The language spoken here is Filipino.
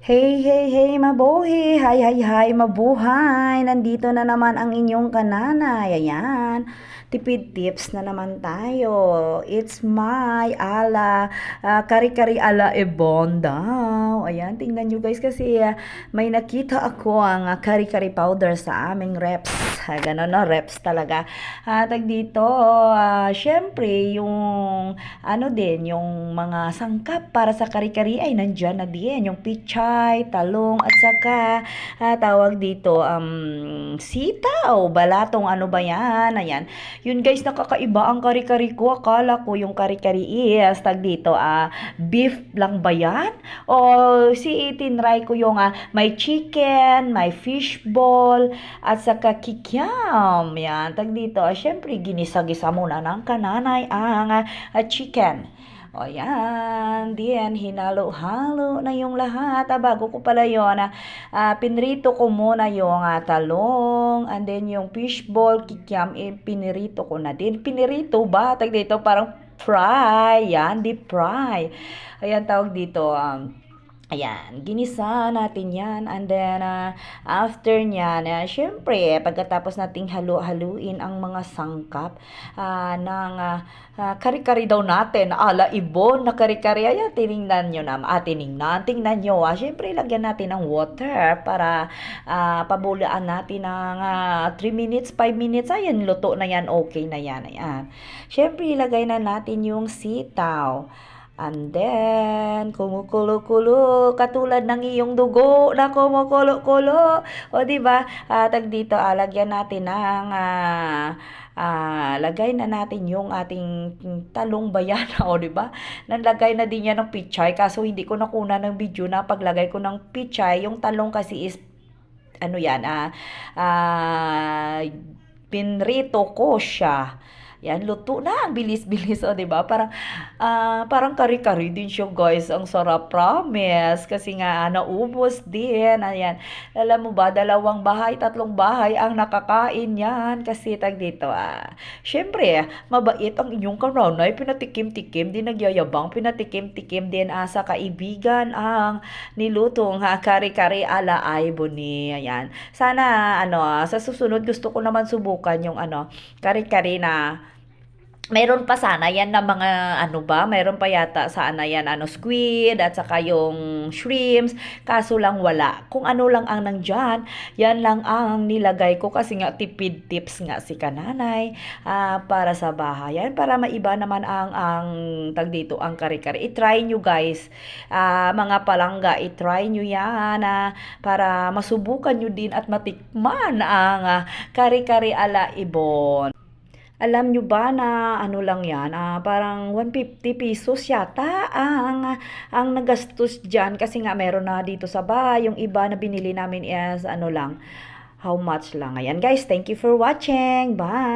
Hey, hey, hey, mabuhi! Hi, hi, hi, mabuhay! Nandito na naman ang inyong kananay. Ayan, tipid tips na naman tayo. It's my kari-kari ala Ebon daw. Ayan, tingnan nyo guys kasi may nakita ako ang kari-kari powder sa aming reps. Ganon na, reps talaga. Tag dito, syempre, yung ano din, yung mga sangkap para sa kari-kari ay nandyan na din. Yung pichay, talong, at saka tawag dito, sitaw, balatong ano ba yan? Ayan. Yun guys, nakakaiba ang kari-kari ko. Akala ko yung kari-kari is, tag dito, beef lang ba yan? O tinry ko yung may chicken, may fishball, at saka kikiam. Yan, tag dito, syempre, ginisa-gisa muna ng kananay ang chicken. O yan, then hinalo-halo na yung lahat. Bago ko pala yun, pinrito ko muna yung talong, and then yung fishball, kikiam, pinirito ko na din. Pinirito ba? Tag dito, parang fry. Yan, deep fry. Ayan, tawag dito, ayan, ginisa natin yan. And then, after nyan, syempre, pagkatapos nating halu-haluin ang mga sangkap ng kari-kari daw natin, ala ibon na kari-kari, ayan, tinignan nyo na, tingnan nyo, syempre, lagyan natin ng water para pabulaan natin ng 3 minutes, 5 minutes, ayan, luto na yan, okay na yan, ayan. Syempre, ilagay na natin yung sitaw. And then, kumukulo-kulo, katulad ng iyong dugo na kumukulo-kulo. O, diba? Tag dito, lagyan natin ng, lagay na natin yung ating talong bayan. O, diba? Nalagay na din yan ng pichay. Kaso, hindi ko nakuna ng video na paglagay ko ng pichay. Yung talong kasi is, ano yan, pinrito ko siya. Yan, luto na. Ang bilis-bilis, o, diba? Parang kari-kari din siya, guys. Ang sarap, promise. Kasi nga, naubos din. Ayan. Alam mo ba, 2 bahay, 3 bahay ang nakakain yan. Kasi, tag dito, syempre, mabait ang inyong kananay. Pinatikim-tikim, din nagyayabang. Pinatikim-tikim din sa kaibigan ang nilutong kari-kari ala Iboni. Ayan. Sana, sa susunod, gusto ko naman subukan yung, kari-kari na meron pa sana yan na mga meron pa yata sana yan squid at saka yung shrimps, kaso lang wala. Kung ano lang ang nandyan, yan lang ang nilagay ko kasi nga tipid tips nga si kananay para sa bahayan, para maiba naman ang tag dito ang kari-kari. I-try nyo guys, mga palangga, i-try nyo yan para masubukan nyo din at matikman ang kari-kari ala Ibon. Alam nyo ba na lang yan, parang 150 pesos yata ang nagastos dyan kasi nga meron na dito sa bahay. Yung iba na binili namin is lang, how much lang. Ayan guys, thank you for watching. Bye!